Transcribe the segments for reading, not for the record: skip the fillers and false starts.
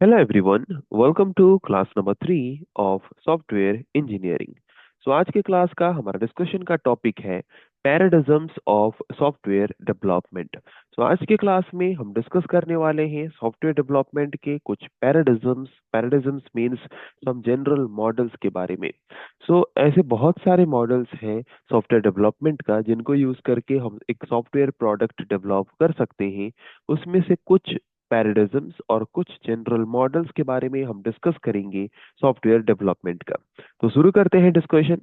Hello everyone, welcome to class number 3 of software engineering. आज के class का हमारा डिस्कशन का टॉपिक है पैराडिज्म्स ऑफ सॉफ्टवेयर डेवलपमेंट। आज के क्लास में हम डिस्कस करने वाले हैं सॉफ्टवेयर डेवलपमेंट के कुछ पैराडिज्म्स। पैराडिज्म्स मींस सम जनरल मॉडल्स के बारे में। ऐसे बहुत सारे मॉडल्स हैं सॉफ्टवेयर डेवलपमेंट का जिनको यूज करके हम एक सॉफ्टवेयर प्रोडक्ट डेवलप कर सकते हैं। उसमें से कुछ पैराडिज्म्स और कुछ जनरल मॉडल्स के बारे में हम डिस्कस करेंगे सॉफ्टवेयर डेवलपमेंट का। शुरू करते हैं डिस्कशन।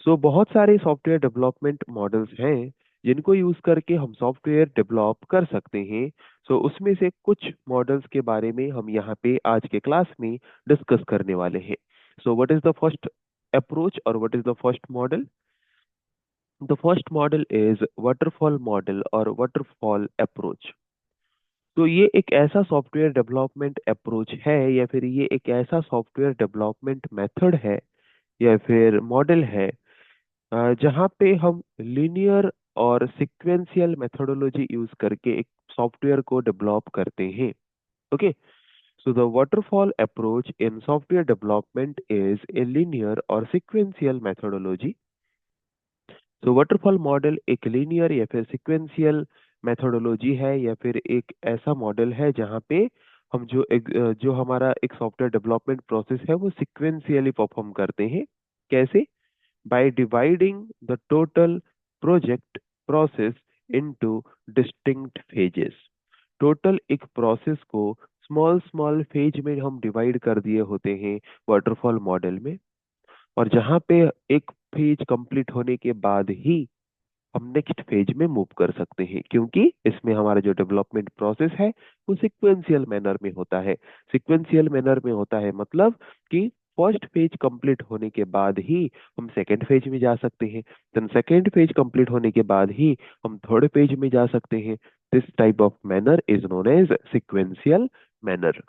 बहुत सारे सॉफ्टवेयर डेवलपमेंट मॉडल्स हैं जिनको यूज करके हम सॉफ्टवेयर डेवलप कर सकते हैं। उसमें से कुछ मॉडल्स के बारे में हम यहाँ पे आज के क्लास में डिस्कस करने वाले हैं। What is the first approach और what is the first model? The first model is waterfall model और वाटरफॉल अप्रोच। ये एक ऐसा सॉफ्टवेयर डेवलपमेंट अप्रोच है या फिर ये एक ऐसा सॉफ्टवेयर डेवलपमेंट मेथड है या फिर मॉडल है जहाँ पे हम लीनियर और सिक्वेंशियल मेथोडोलॉजी यूज करके एक सॉफ्टवेयर को डेवलप करते हैं। Okay, so the waterfall approach in software development is a linear और सिक्वेंशियल मेथोडोलॉजी। वाटरफॉल मॉडल एक लीनियर या फिर सिक्वेंशियल मेथोडोलॉजी है या फिर एक ऐसा मॉडल है जहाँ पे हम जो हमारा एक सॉफ्टवेयर डेवलपमेंट प्रोसेस है वो सिक्वेंशियली परफॉर्म करते हैं। कैसे? By dividing the total project process into distinct phases. Total एक प्रोसेस को स्मॉल स्मॉल फेज में हम डिवाइड कर दिए होते हैं वाटरफॉल मॉडल में। और जहाँ पे एक फेज कंप्लीट होने के बाद ही हम नेक्स्ट फेज में मूव कर सकते हैं, क्योंकि इसमें हमारा जो डेवलपमेंट प्रोसेस है वो सिक्वेंशियल मैनर में होता है। सिक्वेंशियल मैनर में होता है मतलब कि फर्स्ट फेज कंप्लीट होने के बाद ही हम सेकंड फेज में जा सकते हैं, देन सेकंड फेज कंप्लीट होने के बाद ही हम थर्ड फेज में जा सकते हैं। This type of manner is known as sequential manner.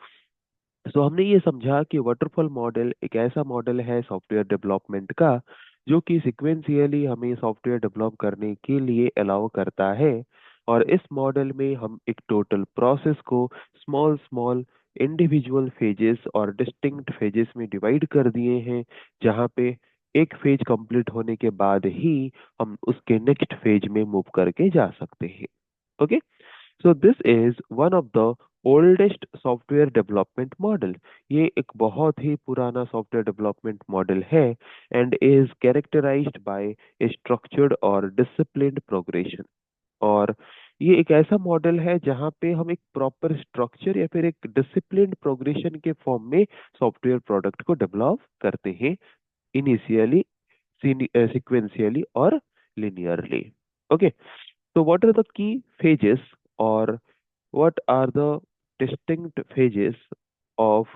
हमने ये समझा कि वाटरफॉल मॉडल एक ऐसा मॉडल है सॉफ्टवेयर डेवलपमेंट का जो कि सिक्वेंशियली हमें सॉफ्टवेयर डेवलप करने के लिए अलाउ करता है। और इस मॉडल में हम एक टोटल प्रोसेस को स्मॉल स्मॉल इंडिविजुअल फेजेस और डिस्टिंक्ट फेजेस में डिवाइड कर दिए हैं, जहाँ पे एक फेज कंप्लीट होने के बाद ही हम उसके नेक्स्ट फेज में मूव करके जा सकते हैं। Okay, this is one of the oldest software development model. ये एक बहुत ही पुराना सॉफ्टवेयर डेवलपमेंट मॉडल है and is characterised by a structured और डिसिप्लिन्ड प्रोग्रेशन। और ये एक ऐसा मॉडल है जहाँ पे हम एक प्रॉपर स्ट्रक्चर या फिर एक डिसिप्लिन्ड प्रोग्रेशन के फॉर्म में सॉफ्टवेयर प्रोडक्ट को डेवलप करते हैं, इनिशियली, sequentially और linearly. Okay, so what are the key phases or what are the distinct phases of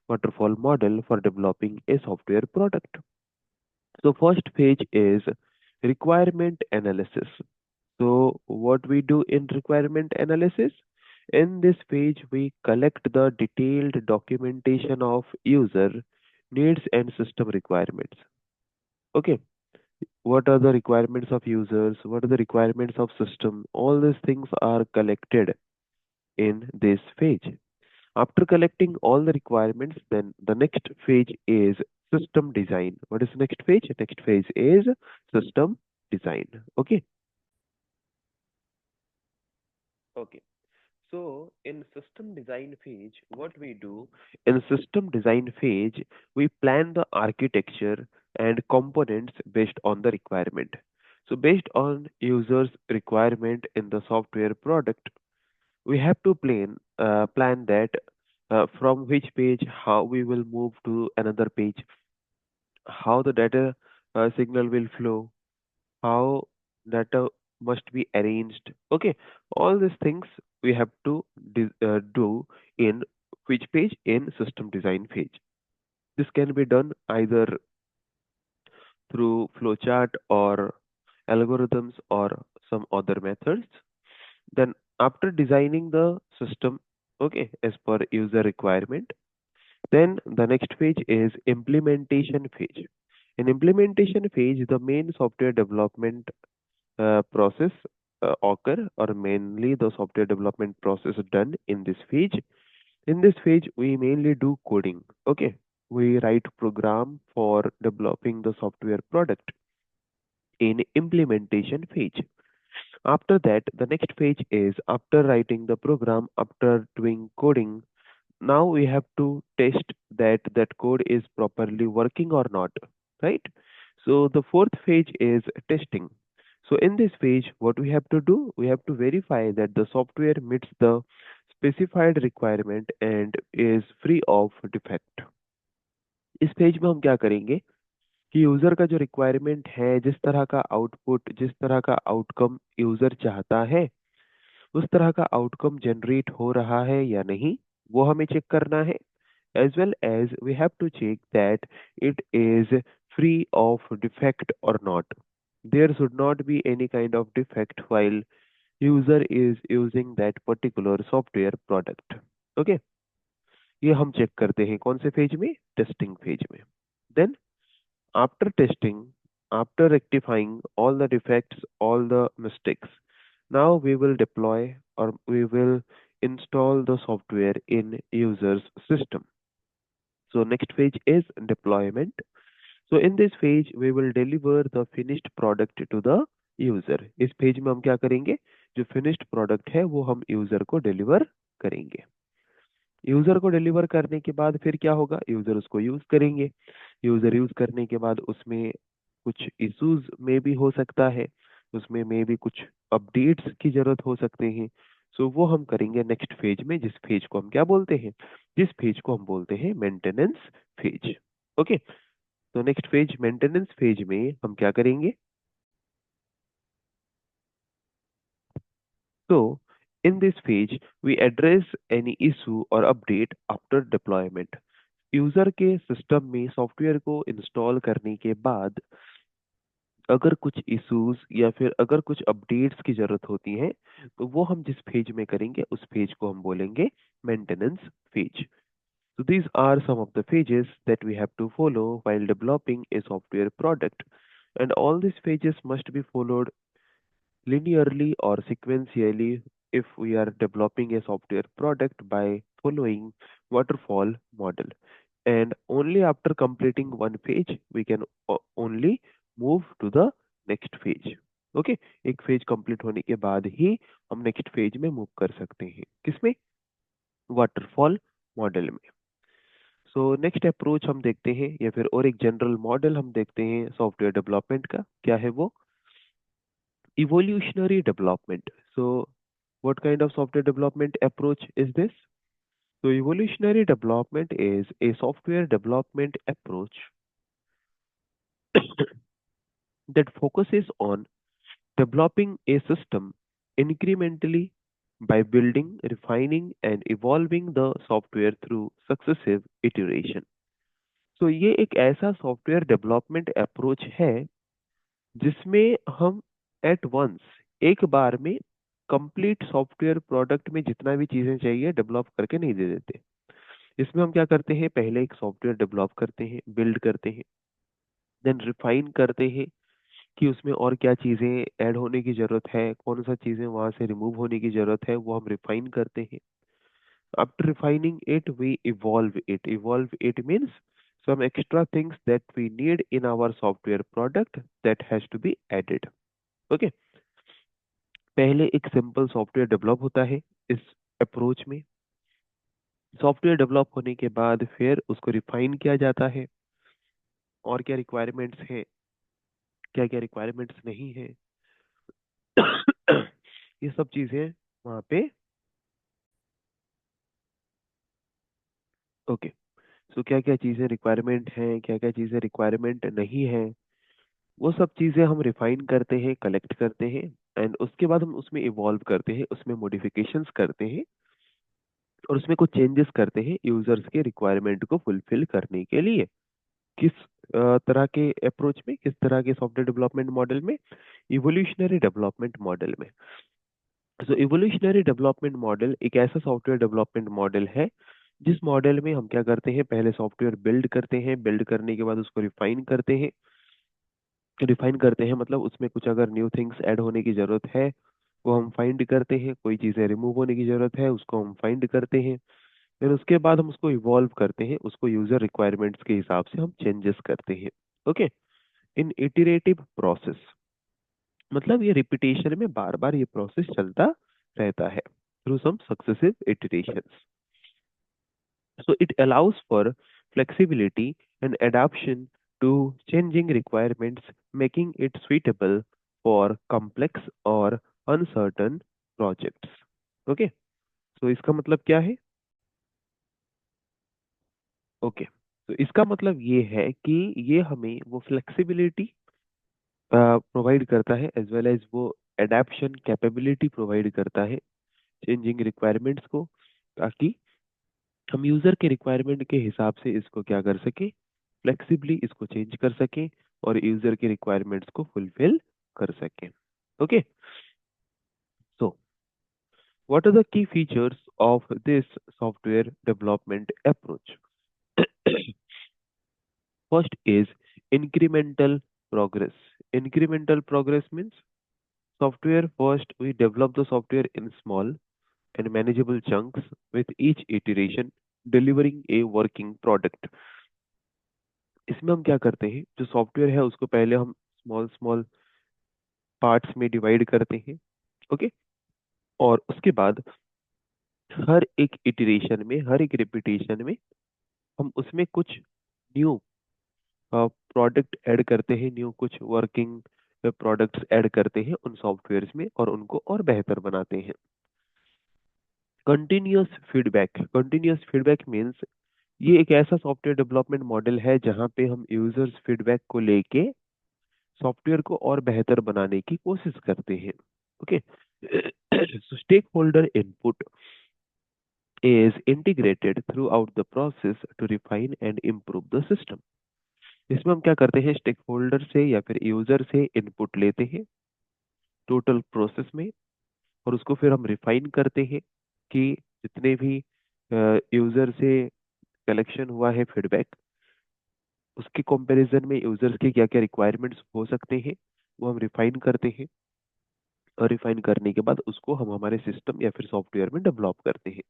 waterfall model for developing a software product? First phase is requirement analysis. What we do in requirement analysis? In this phase, we collect the detailed documentation of user needs and system requirements. Okay, what are the requirements of users, what are the requirements of system, all these things are collected in this phase. After collecting all the requirements, then the next phase is system design. What is the next phase? Next phase is system design. Okay, okay. So in system design phase, what we do in system design phase, we plan the architecture and components based on the requirement. Based on users' requirement in the software product, we have to plan that from which page how we will move to another page, how the data signal will flow, how data must be arranged. Okay, all these things we have to do in which page? In system design phase. This can be done either through flowchart or algorithms or some other methods. Then after designing the system, okay, as per user requirement, then the next phase is implementation phase. In implementation phase, the main software development process occur, or mainly the software development process done in this phase. In this phase, we mainly do coding. Okay, we write program for developing the software product in implementation phase. After that, the next phase is after writing the program, after doing coding. Now we have to test that that code is properly working or not, right? So the fourth phase is testing. So in this phase, what we have to do, we have to verify that the software meets the specified requirement and is free of defect. इस page में हम क्या करेंगे कि user का जो requirement है, जिस तरह का आउटपुट, जिस तरह का आउटकम यूजर चाहता है, उस तरह का आउटकम जनरेट हो रहा है या नहीं, वो हमें चेक करना है. As well as we have to check that it is free of defect or not. There should not be any kind of defect while user is using that particular software product. Okay, ये हम check करते हैं कौन से phase में, testing phase में. Then after testing, after rectifying all the defects, all the mistakes, now we will deploy or we will install the software in user's system. So next phase is deployment. So in this phase we will deliver the finished product to the user. इस phase में हम क्या करेंगे, जो finished product है वो हम user को deliver करेंगे. यूजर को डिलीवर करने के बाद फिर क्या होगा, यूजर उसको यूज करेंगे. यूजर यूज करने के बाद उसमें कुछ इश्यूज में भी हो सकता है, उसमें में भी कुछ अपडेट्स की जरूरत हो सकते हैं. सो वो हम करेंगे नेक्स्ट फेज में, जिस फेज को हम क्या बोलते हैं, जिस फेज को हम बोलते हैं मेंटेनेंस फेज. ओके, तो नेक्स्ट फेज मेंटेनेंस फेज में हम क्या करेंगे. So, in this phase, we address any issue or update after deployment. User के सिस्टम में सॉफ्टवेयर को इंस्टॉल करने के बाद अगर कुछ इश्यूज या फिर अगर कुछ अपडेट्स की जरूरत होती है, तो वो हम जिस फेज में करेंगे उस फेज को हम बोलेंगे maintenance phase. So these are some of the phases that we have to follow while developing a software product, and all these phases must be followed linearly or sequentially if we are developing a software product by following waterfall model. And only after completing one phase we can only move to the next phase. Okay, एक phase complete होने के बाद ही हम next phase में move कर सकते हैं. किसमें, वाटरफॉल मॉडल में. सो नेक्स्ट अप्रोच हम देखते हैं या फिर और एक जनरल मॉडल हम देखते हैं सॉफ्टवेयर डेवलपमेंट का. क्या है वो, evolutionary development. So, what kind of software development approach is this? So, evolutionary development is a software development approach that focuses on developing a system incrementally by building, refining, and evolving the software through successive iteration. So, ये एक ऐसा software development approach है जिसमें हम eight once, एक बार में complete software product में जितना भी चीजें चाहिए डेवलप करके नहीं दे देते. इसमें हम क्या करते हैं, पहले एक सॉफ्टवेयर डेवलप करते हैं, बिल्ड करते हैं, देन रिफाइन करते हैं कि उसमें और क्या चीजें ऐड होने की जरूरत है, कौन सा चीजें वहां से रिमूव होने की जरूरत है, वो हम रिफाइन करते हैं. After refining it we evolve it. Evolve it means some extra things that we need in our software product that has to be added. Okay, पहले एक सिंपल सॉफ्टवेयर डेवलप होता है इस अप्रोच में. सॉफ्टवेयर डेवलप होने के बाद फिर उसको रिफाइन किया जाता है, और क्या रिक्वायरमेंट्स हैं, क्या क्या रिक्वायरमेंट्स नहीं है, ये सब चीजें वहाँ पे. ओके, सो क्या क्या चीजें रिक्वायरमेंट हैं, क्या क्या चीजें रिक्वायरमेंट नहीं है, वो सब चीजें हम रिफाइन करते हैं, कलेक्ट करते हैं, एंड उसके बाद हम उसमें इवॉल्व करते हैं, उसमें मॉडिफिकेशंस करते हैं, और उसमें कुछ चेंजेस करते हैं यूजर्स के रिक्वायरमेंट को फुलफिल करने के लिए. किस तरह के अप्रोच में, किस तरह के सॉफ्टवेयर डेवलपमेंट मॉडल में, इवोल्यूशनरी डेवलपमेंट मॉडल में. सो इवोल्यूशनरी डेवलपमेंट मॉडल एक ऐसा सॉफ्टवेयर डेवलपमेंट मॉडल है जिस मॉडल में हम क्या करते हैं, पहले सॉफ्टवेयर बिल्ड करते हैं, बिल्ड करने के बाद उसको रिफाइन करते हैं. रिफाइन करते हैं मतलब उसमें कुछ अगर न्यू थिंग्स ऐड होने की जरूरत है वो हम फाइंड करते हैं, कोई चीजें रिमूव होने की जरूरत है उसको हम फाइंड करते हैं. फिर उसके बाद हम उसको इवॉल्व करते हैं, उसको यूजर रिक्वायरमेंट्स के हिसाब से हम चेंजेस करते हैं। ओके। इन इटरेटिव प्रोसेस, मतलब ये रिपीटेशन में बार बार ये प्रोसेस चलता रहता है through some successive iterations. So it allows for flexibility and adaptation to changing requirements, making it suitable for complex or uncertain projects. Okay, तो इसका मतलब क्या है? ओके, तो इसका मतलब ये है कि ये हमें वो फ्लेक्सिबिलिटी प्रोवाइड करता है, एज वेल एज वो एडेप्शन कैपेबिलिटी प्रोवाइड करता है चेंजिंग रिक्वायरमेंट्स को, ताकि हम यूजर के रिक्वायरमेंट के हिसाब से इसको क्या कर सके, फ्लेक्सिबली इसको चेंज कर सकें और यूजर के रिक्वायरमेंट्स को फुलफिल कर सकें। Okay, so what are the key features of this software development approach? First is incremental progress. Incremental progress means software first we develop the software in small and manageable chunks, with each iteration delivering a working product. इसमें हम क्या करते हैं, जो software है उसको पहले हम स्मॉल स्मॉल पार्ट्स में डिवाइड करते हैं। ओके, और उसके बाद हर एक इटरेशन में, हर एक रिपीटेशन में हम उसमें कुछ न्यू प्रोडक्ट ऐड करते हैं, न्यू कुछ वर्किंग प्रोडक्ट्स ऐड करते हैं उन सॉफ्टवेयर्स में और उनको और बेहतर बनाते हैं। कंटिन्यूअस फीडबैक मीन्स ये एक ऐसा सॉफ्टवेयर डेवलपमेंट मॉडल है जहाँ पे हम यूजर्स फीडबैक को लेके सॉफ्टवेयर को और बेहतर बनाने की कोशिश करते हैं। Okay, so stakeholder input is integrated throughout the process to refine and improve the system. इसमें हम क्या करते हैं, स्टेक होल्डर से या फिर यूजर से इनपुट लेते हैं टोटल प्रोसेस में, और उसको फिर हम रिफाइन करते हैं कि जितने भी यूजर से कलेक्शन हुआ है फीडबैक, उसके कंपैरिजन में यूजर्स के क्या क्या रिक्वायरमेंट्स हो सकते हैं, वो हम रिफाइन करते हैं, और रिफाइन करने के बाद उसको हम हमारे सिस्टम या फिर सॉफ्टवेयर में डेवलप करते हैं।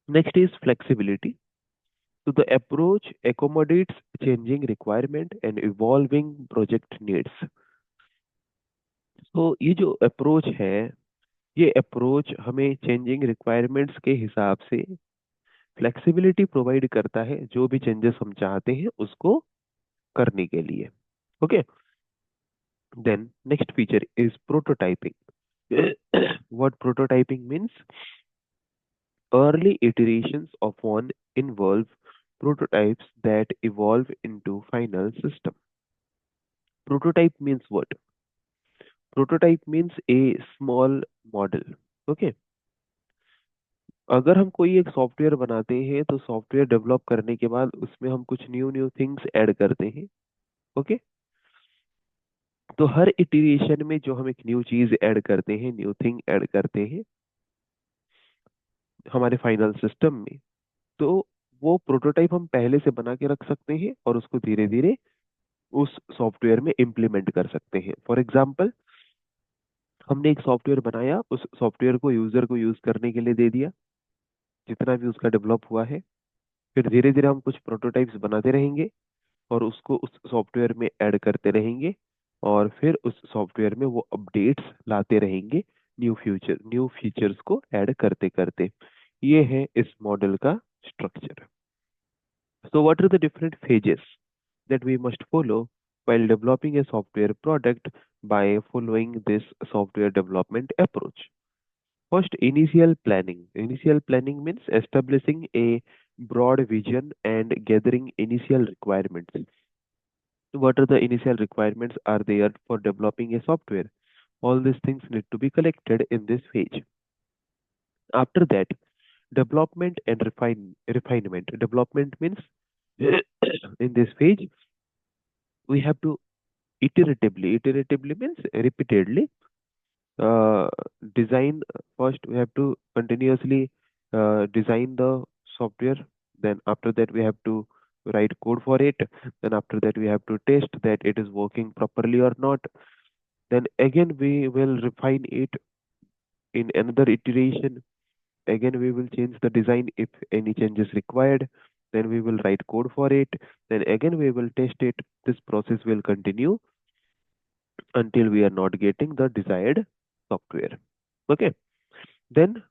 Next is flexibility. So the approach accommodates changing requirement and evolving project needs. तो ये जो अप्रोच है, ये अप्रोच हमें चेंजिंग रिक्वायरमेंट्स के हिसाब से फ्लेक्सिबिलिटी प्रोवाइड करता है, जो भी चेंजेस हम चाहते हैं उसको करने के लिए। Okay, then next feature is prototyping. What prototyping means? Early iterations of one involve prototypes that evolve into final system. Prototype means what? Prototype means a small model. Okay. अगर हम कोई एक सॉफ्टवेयर बनाते हैं तो सॉफ्टवेयर डेवलप करने के बाद उसमें हम कुछ न्यू न्यू थिंग्स ऐड करते हैं। ओके, तो हर इटरेशन में जो हम एक न्यू चीज ऐड करते हैं, न्यू थिंग ऐड करते हैं हमारे फाइनल सिस्टम में, तो वो प्रोटोटाइप हम पहले से बना के रख सकते हैं और उसको धीरे धीरे उस सॉफ्टवेयर में इम्प्लीमेंट कर सकते हैं। फॉर एग्जाम्पल, हमने एक सॉफ्टवेयर बनाया, उस सॉफ्टवेयर को यूजर को यूज करने के लिए दे दिया, जितना भी उसका डेवलप हुआ है, फिर धीरे धीरे हम कुछ प्रोटोटाइप्स बनाते रहेंगे और उसको उस सॉफ्टवेयर में ऐड करते रहेंगे, और फिर उस सॉफ्टवेयर में वो अपडेट्स लाते रहेंगे, न्यू फीचर्स को ऐड करते करते। ये है इस मॉडल का structure. So what are the different phases that we must follow while developing a software product by following this software development approach? First, initial planning. Initial planning means establishing a broad vision and gathering initial requirements. What are the initial requirements are there for developing a software? All these things need to be collected in this phase. After that, development and refinement. Development means in this phase we have to iteratively means repeatedly uh, design. First we have to continuously design the software, then after that we have to write code for it, then after that we have to test that it is working properly or not, then again we will refine it in another iteration, Again, we will change the design if any changes required. Then we will write code for it. Then again, we will test it. This process will continue until we are not getting the desired software. Okay. Then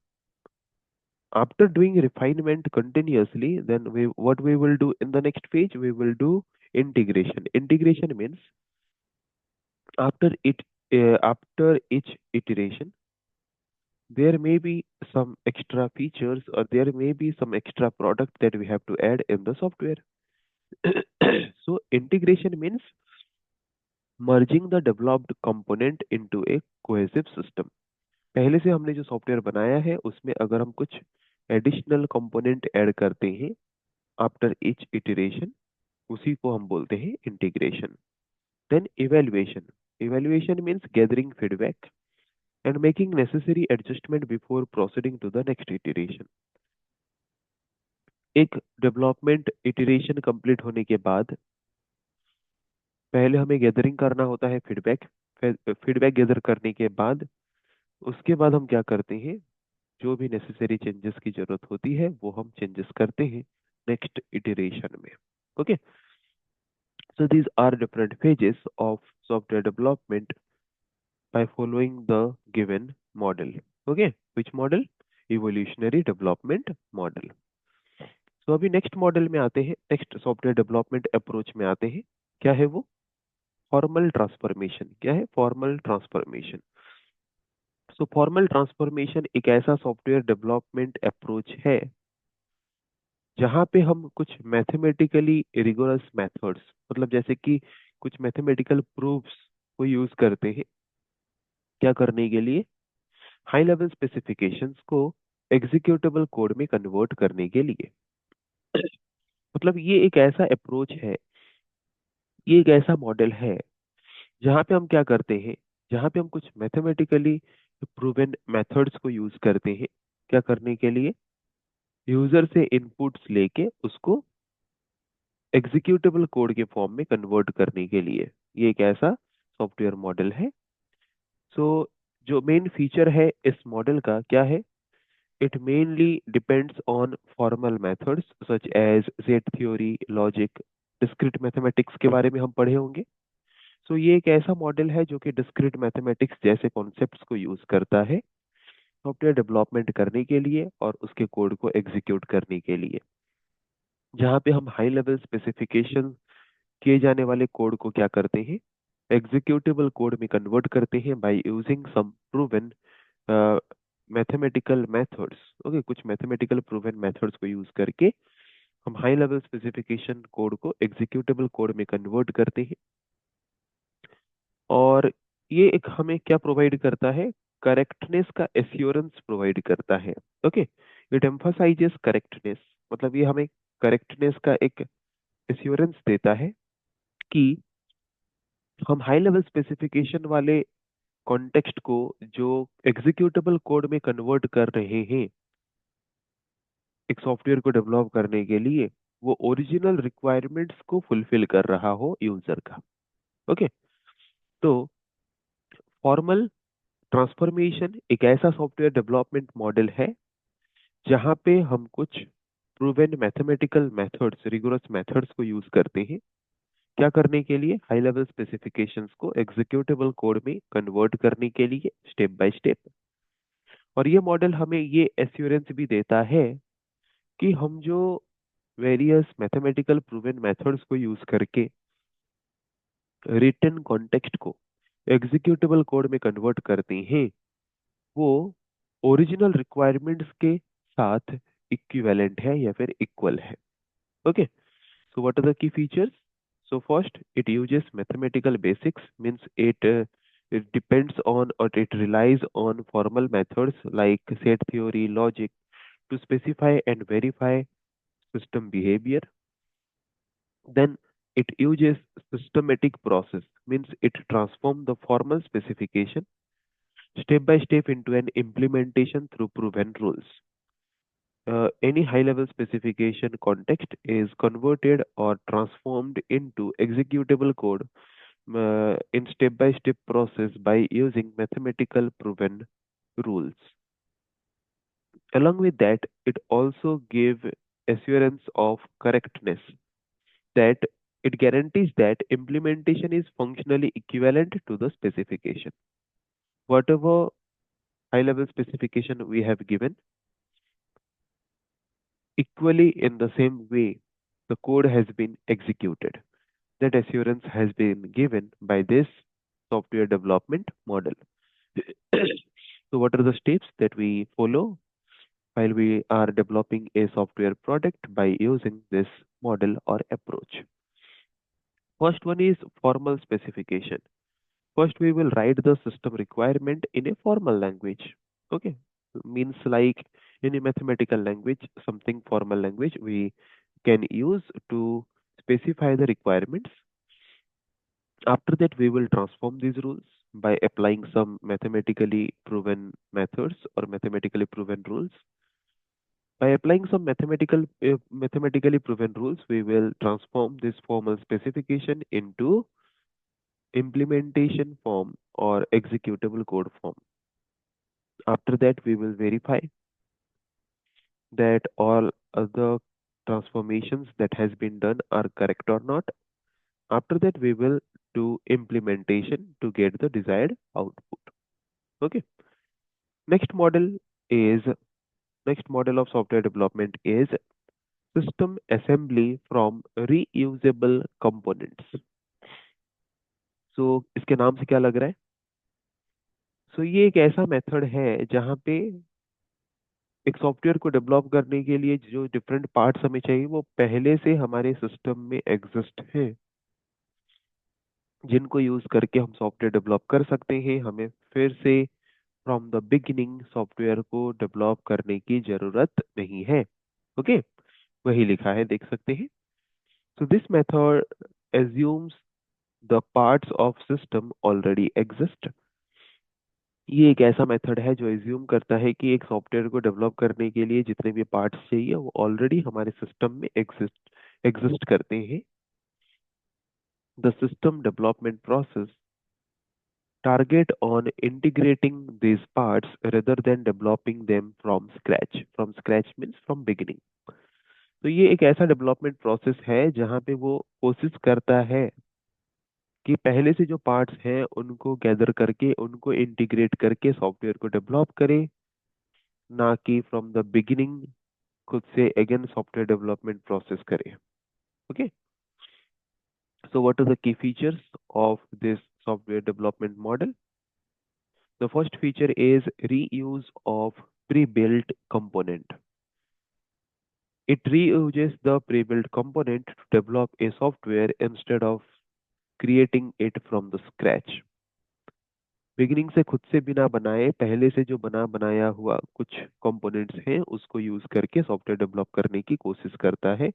after doing refinement continuously, then we what we will do in the next page, we will do integration. Integration means after it after each iteration, there may be some extra features or there may be some extra product that we have to add in the software. So integration means merging the developed component into a cohesive system. पहले से हमने जो software बनाया है उसमें अगर हम कुछ एडिशनल कंपोनेंट ऐड करते हैं आफ्टर ईच इटरेशन, उसी को हम बोलते हैं integration. Then evaluation. Evaluation means gathering feedback and making necessary adjustment before proceeding to the next iteration. एक डेवलपमेंट इटरेशन कंप्लीट होने के बाद पहले हमें गैदरिंग करना होता है फीडबैक. फीडबैक गैदर करने के बाद उसके बाद हम क्या करते हैं, जो भी नेसेसरी चेंजेस की जरूरत होती है वो हम चेंजेस करते हैं नेक्स्ट इटरेशन में. Okay. So these are different phases of software development by following the given model. Okay, which model? Evolutionary development model. So अभी नेक्स्ट मॉडल में आते हैं, नेक्स्ट सॉफ्टवेयर डेवलपमेंट अप्रोच में आते हैं. क्या है वो? Formal transformation. क्या है? Formal transformation. So formal transformation एक ऐसा सॉफ्टवेयर डेवलपमेंट अप्रोच है जहाँ पे हम कुछ मैथमेटिकली रिगोरस मेथड्स, मतलब जैसे कि कुछ मैथमेटिकल प्रूफ्स को यूज करते हैं. क्या करने के लिए? हाई लेवल स्पेसिफिकेशंस को एग्जीक्यूटेबल कोड में कन्वर्ट करने के लिए. मतलब ये एक ऐसा अप्रोच है, ये एक ऐसा मॉडल है जहाँ पे हम क्या करते हैं, जहाँ पे हम कुछ मैथमेटिकली प्रूवन मेथड्स को यूज करते हैं. क्या करने के लिए? यूजर से इनपुट्स लेके उसको एग्जीक्यूटेबल कोड के फॉर्म में कन्वर्ट करने के लिए. ये एक ऐसा सॉफ्टवेयर मॉडल है. सो जो मेन फीचर है इस मॉडल का क्या है? It mainly depends on formal methods such as set theory, logic, discrete mathematics के बारे में हम पढ़े होंगे. सो ये एक ऐसा मॉडल है जो कि डिस्क्रीट मैथमेटिक्स जैसे कॉन्सेप्ट्स को यूज करता है सॉफ्टवेयर डेवलपमेंट करने के लिए और उसके कोड को एग्जीक्यूट करने के लिए. जहाँ पे हम हाई लेवल स्पेसिफिकेशन किए जाने वाले कोड को क्या करते हैं, एग्जीक्यूटेबल कोड में कन्वर्ट करते हैं by using some proven mathematical methods. Okay, कुछ मैथमेटिकल प्रूवन मेथड्स को यूज करके हम हाई लेवल स्पेसिफिकेशन कोड को एग्जीक्यूटेबल कोड में कन्वर्ट करते हैं. और ये एक हमें क्या प्रोवाइड करता है? करेक्टनेस का एश्योरेंस प्रोवाइड करता है. Okay, it emphasises correctness. मतलब ये हमें करेक्टनेस का एक एश्योरेंस देता है कि हम हाई लेवल स्पेसिफिकेशन वाले कॉन्टेक्स्ट को जो एग्जीक्यूटेबल कोड में कन्वर्ट कर रहे हैं एक सॉफ्टवेयर को डेवलप करने के लिए, वो ओरिजिनल रिक्वायरमेंट्स को फुलफिल कर रहा हो यूजर का. ओके. तो फॉर्मल ट्रांसफॉर्मेशन एक ऐसा सॉफ्टवेयर डेवलपमेंट मॉडल है जहां पे हम कुछ proven mathematical methods, rigorous methods को यूज करते हैं. क्या करने के लिए? हाई लेवल स्पेसिफिकेशंस को एग्जीक्यूटेबल कोड में कन्वर्ट करने के लिए स्टेप बाय स्टेप. और ये मॉडल हमें ये एश्योरेंस भी देता है कि हम जो वेरियस मैथमेटिकल प्रूवन मेथड्स को यूज करके रिटन कॉन्टेक्स्ट को एग्जीक्यूटेबल कोड में कन्वर्ट करते हैं वो ओरिजिनल रिक्वायरमेंट्स के साथ इक्विवेलेंट है या फिर इक्वल है. Okay. So what are the key features? So first, it uses mathematical basics, means it depends on or it relies on formal methods like set theory, logic to specify and verify system behavior. Then it uses systematic process, means it transforms the formal specification step by step into an implementation through proven rules. Any high level specification context is converted or transformed into executable code in step by step process by using mathematical proven rules. Along with that, it also gives assurance of correctness, that it guarantees that implementation is functionally equivalent to the specification. Whatever high level specification we have given, equally in the same way, the code has been executed. That assurance has been given by this software development model. So, what are the steps that we follow while we are developing a software product by using this model or approach? First one is formal specification. First, we will write the system requirement in a formal language. Okay, means like in a mathematical language, something formal language we can use to specify the requirements. After that, we will transform these rules by applying some mathematically proven methods or mathematically proven rules. By applying some mathematically proven rules, we will transform this formal specification into implementation form or executable code form. After that, we will verify that all other transformations that has been done are correct or not. After that, we will do implementation to get the desired output. Okay. Next model is next model of software development is system assembly from reusable components. So इसके नाम से क्या लग रहा है? सो ये एक ऐसा मेथड है जहाँ पे एक सॉफ्टवेयर को डेवलप करने के लिए जो डिफरेंट पार्ट्स हमें चाहिए वो पहले से हमारे सिस्टम में एग्जिस्ट हैं, जिनको यूज करके हम सॉफ्टवेयर डेवलप कर सकते हैं। हमें फिर से फ्रॉम द बिगिनिंग सॉफ्टवेयर को डेवलप करने की जरूरत नहीं है। ओके, वही लिखा है, देख सकते हैं। So this method assumes the parts of system already exist. ये एक ऐसा मेथड है जो एज्यूम करता है कि एक सॉफ्टवेयर को डेवलप करने के लिए जितने भी पार्ट्स चाहिए वो ऑलरेडी हमारे सिस्टम में एग्जिस्ट करते हैं। The system development process target on integrating these parts rather than developing them from scratch. From scratch means from beginning. तो ये एक ऐसा डेवलपमेंट प्रोसेस है जहाँ पे वो कोशिश करता है कि पहले से जो पार्ट्स हैं उनको गैदर करके उनको इंटीग्रेट करके सॉफ्टवेयर को डेवलप करे, ना कि फ्रॉम द बिगिनिंग खुद से अगेन सॉफ्टवेयर डेवलपमेंट प्रोसेस करे। Okay, so what are the key features of this software development model? The first feature is reuse of pre-built component. It reuses the pre-built component to develop a software instead of creating it from the scratch. Beginning से खुद से बिना बनाए पहले से जो बनाया हुआ कुछ कंपोनेंट्स हैं उसको यूज करके सॉफ्टवेयर डेवलप करने की कोशिश करता है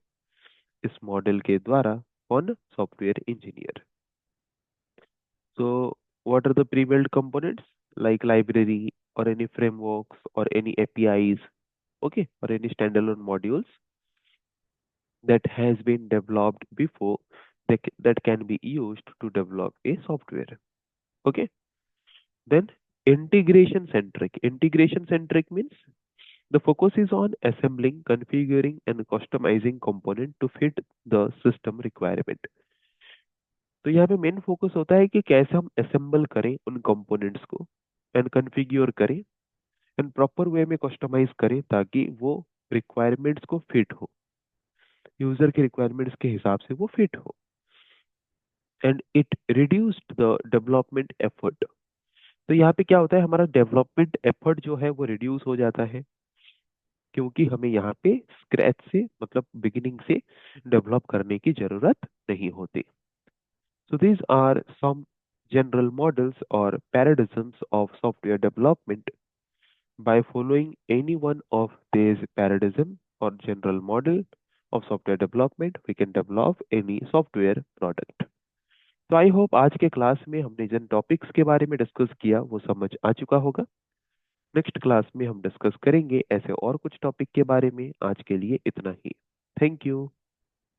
इस मॉडल के द्वारा कौन? Software engineer. So, what are the pre-built components like library or any frameworks or any APIs, okay, or any standalone modules that has been developed before that can be used to develop a software. Okay, then integration centric. Integration centric means the focus is on assembling, configuring, and customizing component to fit the system requirement. तो यहाँ पे main focus होता है कि कैसे हम assemble करें उन कंपोनेंट्स को एंड कॉन्फ़िगर करें एंड प्रॉपर वे में कस्टमाइज करें ताकि वो रिक्वायरमेंट्स को फिट हो, यूजर के रिक्वायरमेंट्स के हिसाब से वो फिट हो। And it reduced the development effort. तो यहाँ पे क्या होता है, हमारा डेवलपमेंट एफर्ट जो है वो रिड्यूस हो जाता है, क्योंकि हमें यहाँ पे स्क्रैच से मतलब बिगिनिंग से डेवलप करने की जरूरत नहीं होती। So these are some general models or paradigms of software development. By following any one of these paradigm or general model of software development, we can develop any software product. तो I hope आज के class में हमने जिन topics के बारे में discuss किया वो समझ आ चुका होगा। नेक्स्ट क्लास में हम डिस्कस करेंगे ऐसे और कुछ टॉपिक के बारे में। आज के लिए इतना ही। Thank you.